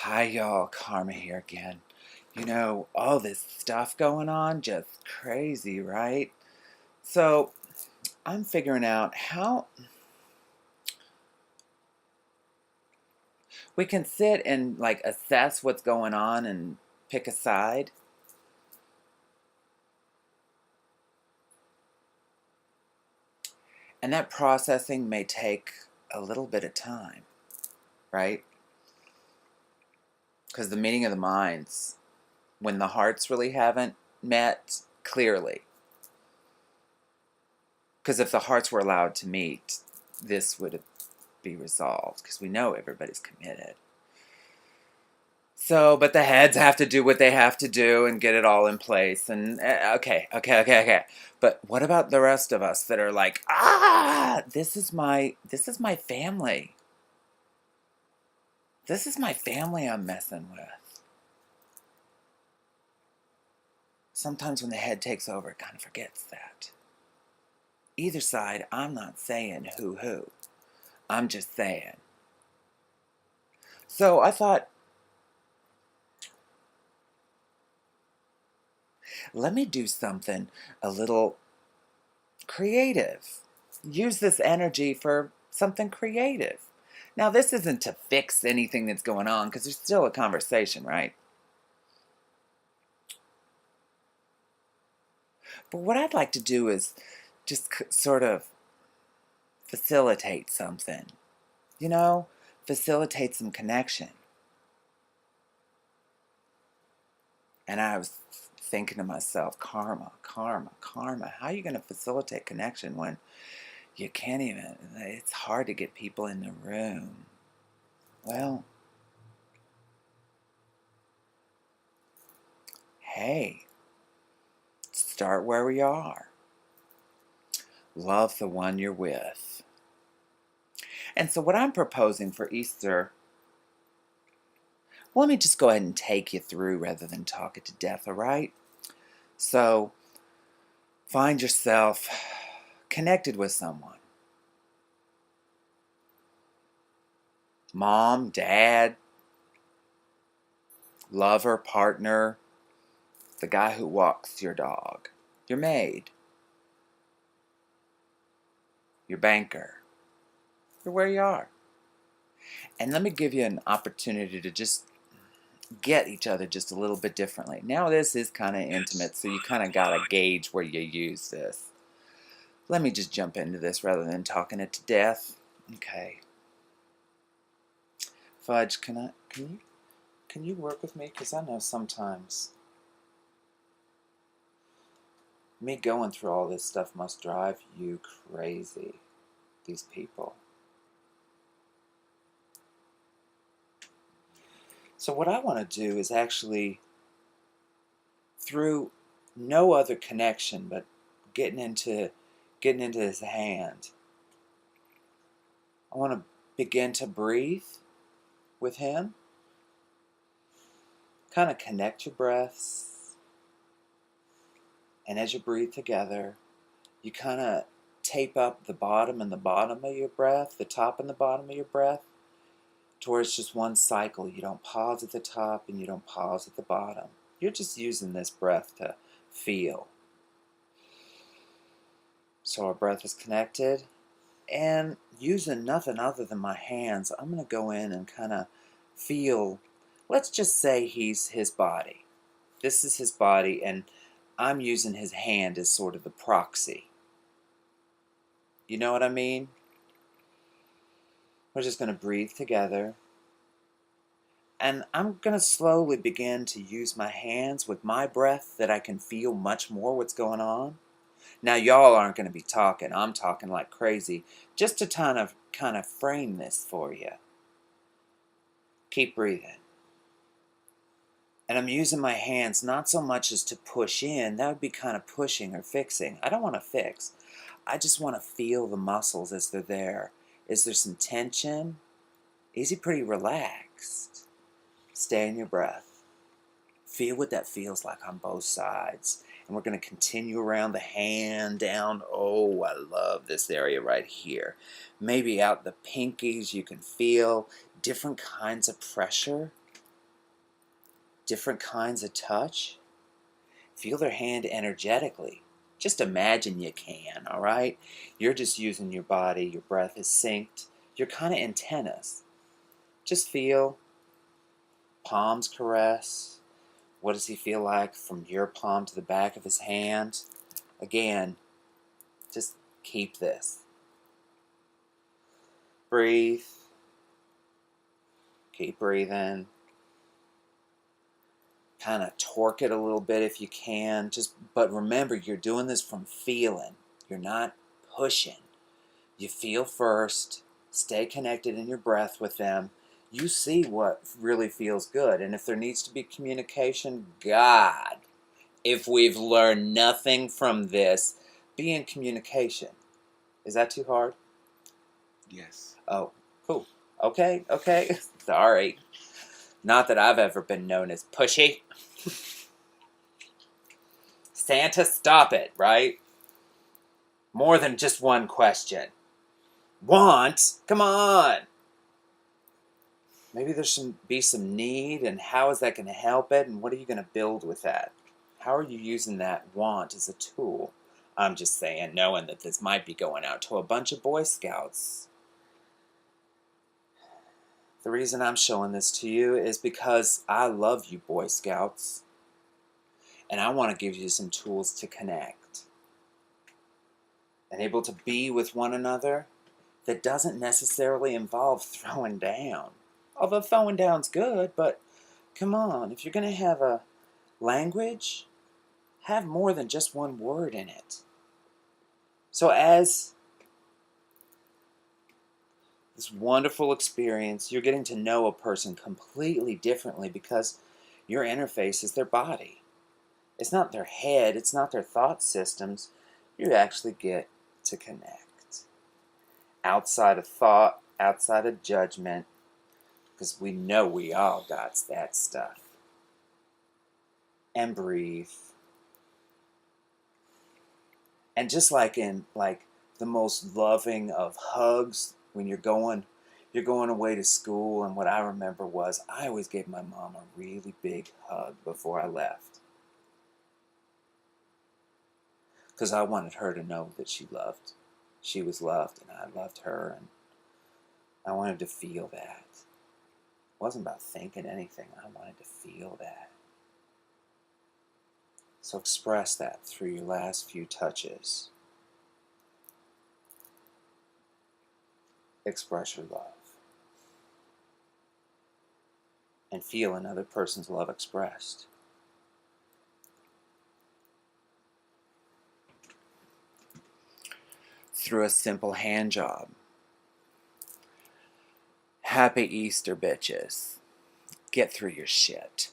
Hi y'all, Karma here again. All this stuff going on, just crazy, right? So, I'm figuring out how we can sit and assess what's going on and pick a side. And that processing may take a little bit of time, right? Because the meeting of the minds, when the hearts really haven't met clearly. Because if the hearts were allowed to meet, this would be resolved because we know everybody's committed. So, but the heads have to do what they have to do and get it all in place. And okay. But what about the rest of us that are like, this is my family. This is my family I'm messing with. Sometimes when the head takes over, it kind of forgets that. Either side, I'm not saying who. I'm just saying. So I thought, let me do something a little creative. Use this energy for something creative. Now, this isn't to fix anything that's going on because there's still a conversation, right? But what I'd like to do is just sort of facilitate something, facilitate some connection. And I was thinking to myself, karma. How are you going to facilitate connection when you can't even, it's hard to get people in the room? Well, hey, start where we are. Love the one you're with. And so what I'm proposing for Easter, well, let me just go ahead and take you through rather than talk it to death, all right? So find yourself connected with someone. Mom, dad, lover, partner, the guy who walks your dog, your maid, your banker. You're where you are. And let me give you an opportunity to just get each other just a little bit differently. Now this is kind of intimate, so you kind of got to gauge where you use this. Let me just jump into this rather than talking it to death. Okay. Fudge, can you work with me? Because I know sometimes me going through all this stuff must drive you crazy. These people. So what I want to do is actually, through no other connection but getting into his hand, I want to begin to breathe with him. Kind of connect your breaths. And as you breathe together, you kind of tape up the bottom and the bottom of your breath, the top and the bottom of your breath, towards just one cycle. You don't pause at the top and you don't pause at the bottom. You're just using this breath to feel. So our breath is connected, and using nothing other than my hands, I'm going to go in and kind of feel, let's just say he's his body. This is his body, and I'm using his hand as sort of the proxy. You know what I mean? We're just going to breathe together. And I'm going to slowly begin to use my hands with my breath that I can feel much more what's going on. Now, y'all aren't going to be talking. I'm talking like crazy just to kind of frame this for you. Keep breathing. And I'm using my hands not so much as to push in. That would be kind of pushing or fixing. I don't want to fix. I just want to feel the muscles as they're there. Is there some tension? Is he pretty relaxed? Stay in your breath. Feel what that feels like on both sides. And we're going to continue around the hand down. Oh, I love this area right here. Maybe out the pinkies you can feel different kinds of pressure. different kinds of touch. Feel their hand energetically. Just imagine you can, all right? You're just using your body, your breath is synced. You're kind of antennas. Just feel. Palms caress. What does he feel like from your palm to the back of his hand? Again, just keep this. Breathe. Keep breathing. Kind of torque it a little bit if you can. But remember, you're doing this from feeling. You're not pushing. You feel first. Stay connected in your breath with them. You see what really feels good. And if there needs to be communication, God, if we've learned nothing from this, be in communication. Is that too hard? Yes. Oh, cool. Okay. Sorry. Not that I've ever been known as pushy. Santa, stop it, right? More than just one question. Want? Come on. Maybe there's some need, and how is that going to help it, and what are you going to build with that? How are you using that want as a tool? I'm just saying, knowing that this might be going out to a bunch of Boy Scouts. The reason I'm showing this to you is because I love you, Boy Scouts, and I want to give you some tools to connect and able to be with one another that doesn't necessarily involve throwing down. Although throwing down's good, but come on, if you're going to have a language, have more than just one word in it. So as this wonderful experience, you're getting to know a person completely differently because your interface is their body. It's not their head, it's not their thought systems. You actually get to connect. Outside of thought, outside of judgment, because we know we all got that stuff. And breathe. And just like in the most loving of hugs, when you're going away to school, and what I remember was I always gave my mom a really big hug before I left. Because I wanted her to know that she was loved, and I loved her, and I wanted to feel that. It wasn't about thinking anything. I wanted to feel that. So express that through your last few touches. Express your love. And feel another person's love expressed. Through a simple hand job. Happy Easter, bitches. Get through your shit.